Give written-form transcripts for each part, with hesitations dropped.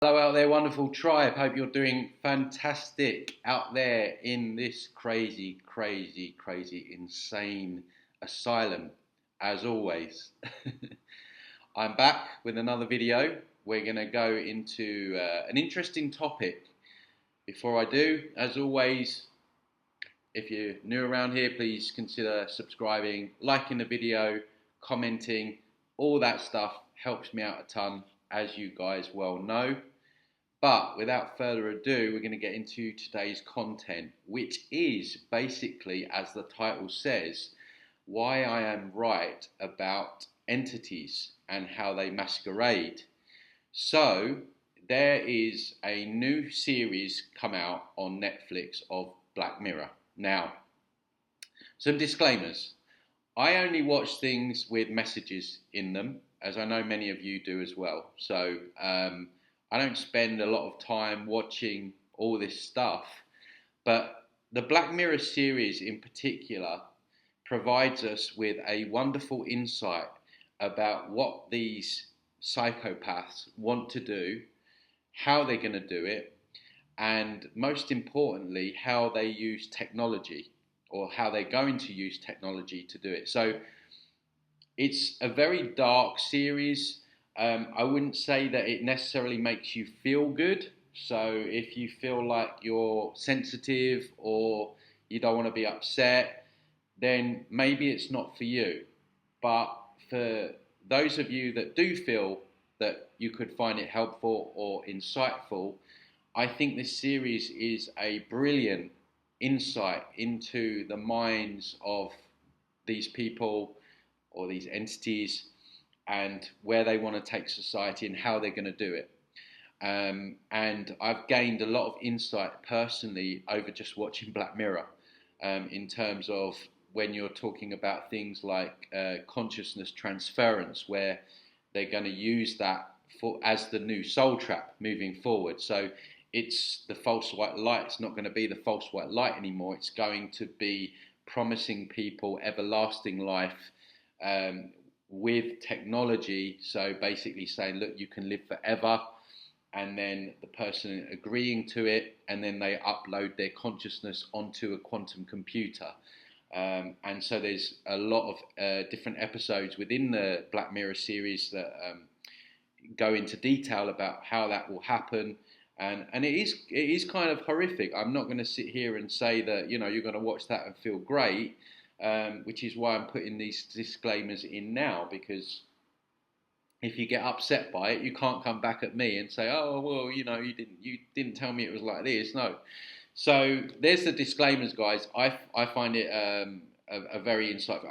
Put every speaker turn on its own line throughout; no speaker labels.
Hello out there, wonderful tribe. Hope you're doing fantastic out there in this crazy, insane asylum, as always. I'm back with another video. We're going to go into an interesting topic. Before I do, as always, if you're new around here, please consider subscribing, liking the video, commenting. All that stuff helps me out a ton, as you guys well know. But without further ado, we're going to get into today's content, which is basically, as the title says, why I am right about entities and how they masquerade. So there is a new series come out on Netflix of Black Mirror. Now, some disclaimers. I only watch things with messages in them, as I know many of you do as well. So I don't spend a lot of time watching all this stuff, but the Black Mirror series in particular provides us with a wonderful insight about what these psychopaths want to do, how they're going to do it, and most importantly, how they use technology, or how they're going to use technology to do it. So it's a very dark series. I wouldn't say that it necessarily makes you feel good. So if you feel like you're sensitive or you don't want to be upset, then maybe it's not for you. But for those of you that do feel that you could find it helpful or insightful, I think this series is a brilliant insight into the minds of these people or these entities, and where they want to take society and how they're going to do it. And I've gained a lot of insight personally over just watching Black Mirror, in terms of when you're talking about things like consciousness transference, where they're going to use that as the new soul trap moving forward. So it's the false white light. It's not going to be the false white light anymore. It's going to be promising people everlasting life, with technology. So basically saying, look, you can live forever, and then the person agreeing to it, and then they upload their consciousness onto a quantum computer. And so there's a lot of different episodes within the Black Mirror series that go into detail about how that will happen. And it is kind of horrific. I'm not going to sit here and say that, you know, you're going to watch that and feel great. Which is why I'm putting these disclaimers in now, because if you get upset by it, you can't come back at me and say, "Oh, well, you know, you didn't tell me it was like this." No. So there's the disclaimers, guys. I find it a very insightful.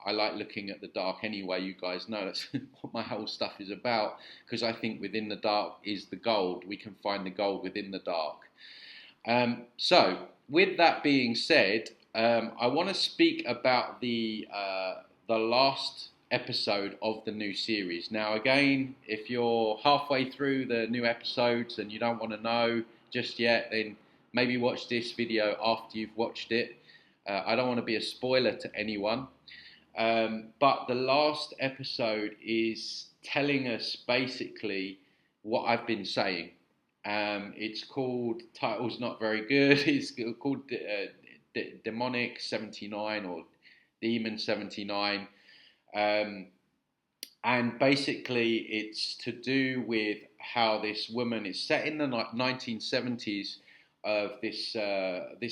I like looking at the dark anyway. You guys know that's what my whole stuff is about, because I think within the dark is the gold. We can find the gold within the dark. So with that being said, I want to speak about the last episode of the new series. Now, again, if you're halfway through the new episodes and you don't want to know just yet, then maybe watch this video after you've watched it. I don't want to be a spoiler to anyone, but the last episode is telling us basically what I've been saying. It's called, title's not very good, it's called Demonic 79 or Demon 79, and basically it's to do with how this woman is set in the 1970s of this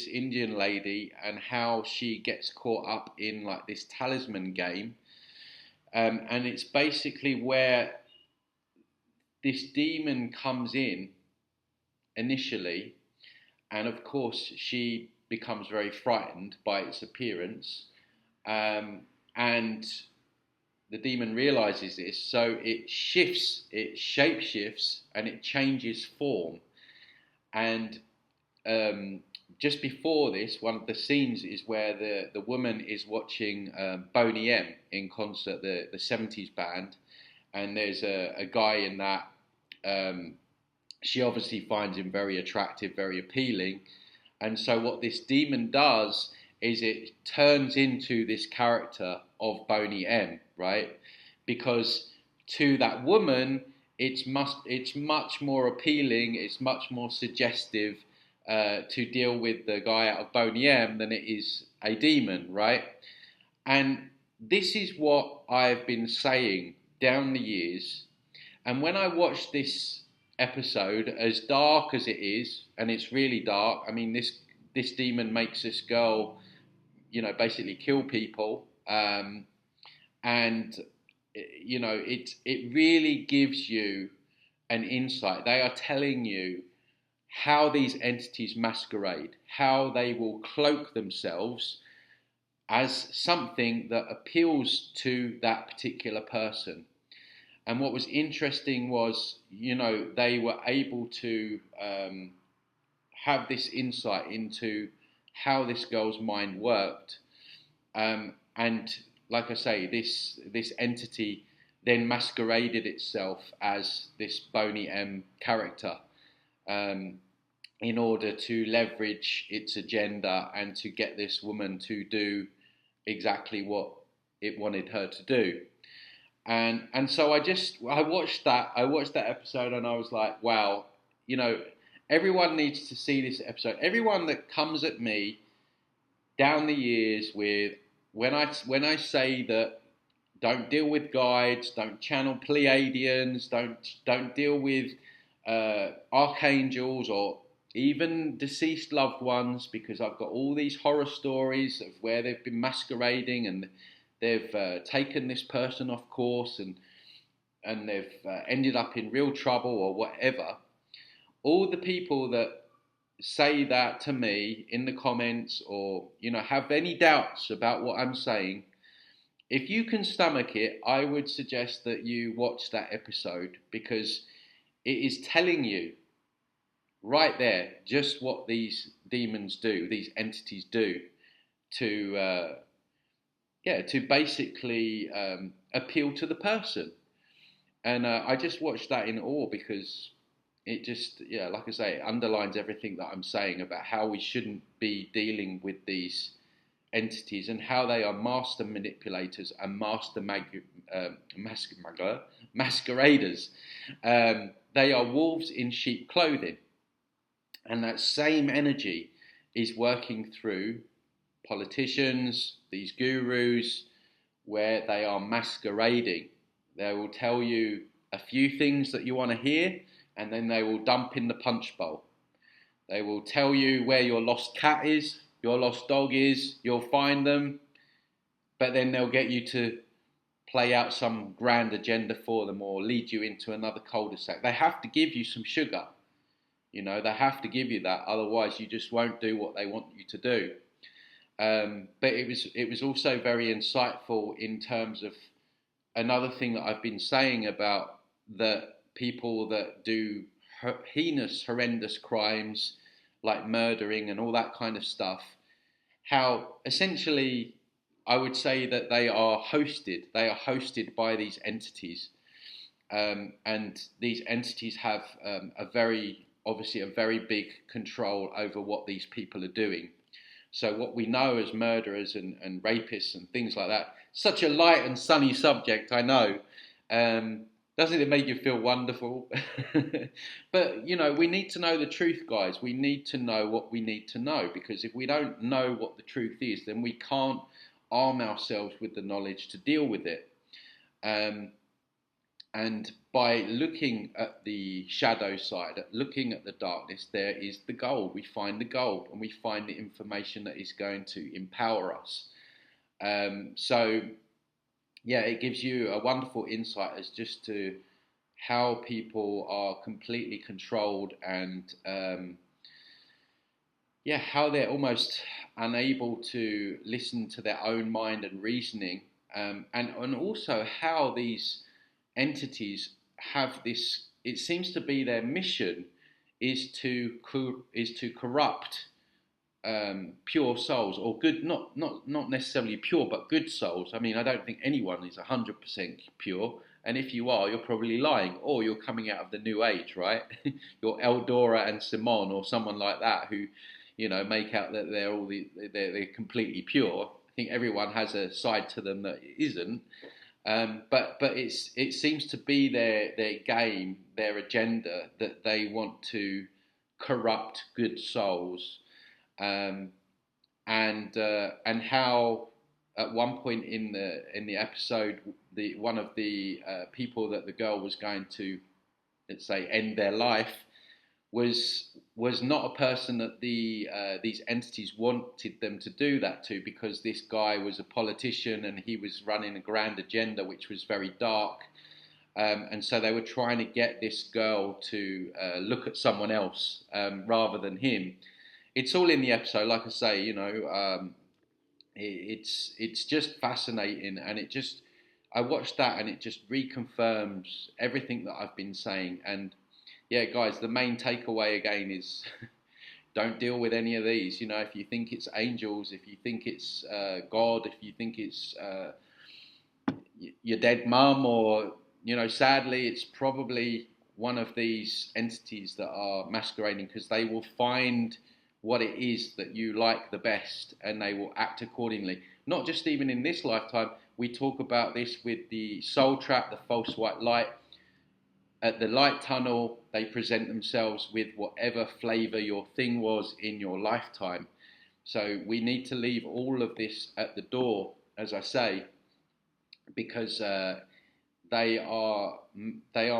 Indian lady, and how she gets caught up in like this talisman game, and it's basically where this demon comes in initially, and of course she becomes very frightened by its appearance, and the demon realizes this, so it shape shifts, and it changes form. And just before this, one of the scenes is where the woman is watching Boney M in concert, the 70s band, and there's a guy in that. She obviously finds him very attractive, very appealing. And so what this demon does is it turns into this character of Boney M, right? Because to that woman, it's much more appealing, it's much more suggestive to deal with the guy out of Boney M than it is a demon, right? And this is what I've been saying down the years. And when I watched this episode, as dark as it is, and it's really dark, I mean, this demon makes this girl, basically kill people, and it really gives you an insight. They are telling you how these entities masquerade, how they will cloak themselves as something that appeals to that particular person. And what was interesting was, they were able to have this insight into how this girl's mind worked. And like I say, this entity then masqueraded itself as this Boney M character in order to leverage its agenda and to get this woman to do exactly what it wanted her to do. And so I watched that episode and I was like, wow, everyone needs to see this episode. Everyone that comes at me down the years with when I say that don't deal with guides, don't channel Pleiadians, don't deal with archangels or even deceased loved ones, because I've got all these horror stories of where they've been masquerading and they've taken this person off course and they've ended up in real trouble or whatever. All the people that say that to me in the comments or, have any doubts about what I'm saying, if you can stomach it, I would suggest that you watch that episode, because it is telling you right there just what these demons do, these entities do to basically appeal to the person. And I just watched that in awe, because it just, like I say, it underlines everything that I'm saying about how we shouldn't be dealing with these entities and how they are master manipulators and master masqueraders. They are wolves in sheep clothing. And that same energy is working through politicians, these gurus, where they are masquerading. They will tell you a few things that you want to hear, and then they will dump in the punch bowl. They will tell you where your lost cat is, your lost dog is, you'll find them, but then they'll get you to play out some grand agenda for them or lead you into another cul-de-sac. They have to give you some sugar. They have to give you that, otherwise you just won't do what they want you to do. But it was also very insightful in terms of another thing that I've been saying about the people that do heinous, horrendous crimes like murdering and all that kind of stuff, how essentially I would say that they are hosted by these entities, and these entities have obviously a very big control over what these people are doing. So what we know as murderers and rapists and things like that, such a light and sunny subject, I know. Doesn't it make you feel wonderful? But, we need to know the truth, guys. We need to know what we need to know, because if we don't know what the truth is, then we can't arm ourselves with the knowledge to deal with it. And by looking at the shadow side, looking at the darkness, there is the gold. We find the gold, and we find the information that is going to empower us. It gives you a wonderful insight as just to how people are completely controlled and how they're almost unable to listen to their own mind and reasoning, and also how these entities have this. It seems to be their mission is to corrupt pure souls, or good, not necessarily pure, but good souls. I mean, I don't think anyone is 100% pure, and if you are, you're probably lying, or you're coming out of the New Age, right? You're Eldora and Simon, or someone like that, who, make out that they're completely pure. I think everyone has a side to them that isn't. But it seems to be their game, their agenda, that they want to corrupt good souls, um, and how at one point in the episode, the one of the people that the girl was going to, let's say, end their life was not a person that these entities wanted them to do that to, because this guy was a politician and he was running a grand agenda which was very dark, and so they were trying to get this girl to look at someone else rather than him. It's all in the episode, like I say, it's just fascinating, and I watched that and it just reconfirms everything that I've been saying. And yeah, guys, the main takeaway again is don't deal with any of these. If you think it's angels, if you think it's God, if you think it's your dead mum, or sadly, it's probably one of these entities that are masquerading, because they will find what it is that you like the best and they will act accordingly. Not just even in this lifetime. We talk about this with the soul trap, the false white light. At the light tunnel, they present themselves with whatever flavor your thing was in your lifetime. So we need to leave all of this at the door, as I say, because they are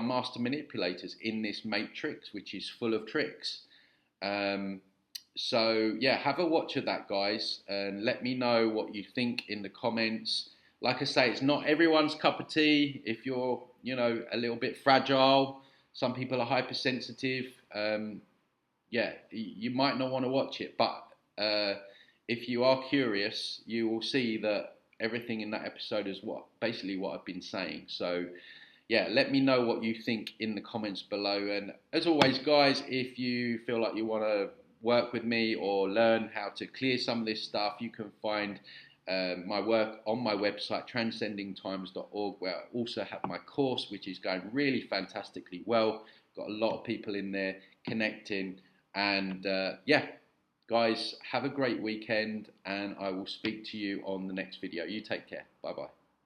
master manipulators in this matrix, which is full of tricks. So yeah, have a watch of that, guys, and let me know what you think in the comments. Like I say, it's not everyone's cup of tea. If you're, a little bit fragile, some people are hypersensitive. Yeah, you might not want to watch it, but if you are curious, you will see that everything in that episode is basically what I've been saying. So yeah, let me know what you think in the comments below. And as always, guys, if you feel like you want to work with me or learn how to clear some of this stuff, you can find my work on my website, transcendingtimes.org, where I also have my course, which is going really fantastically well. Got a lot of people in there connecting. And yeah, guys, have a great weekend, and I will speak to you on the next video. You take care. Bye-bye.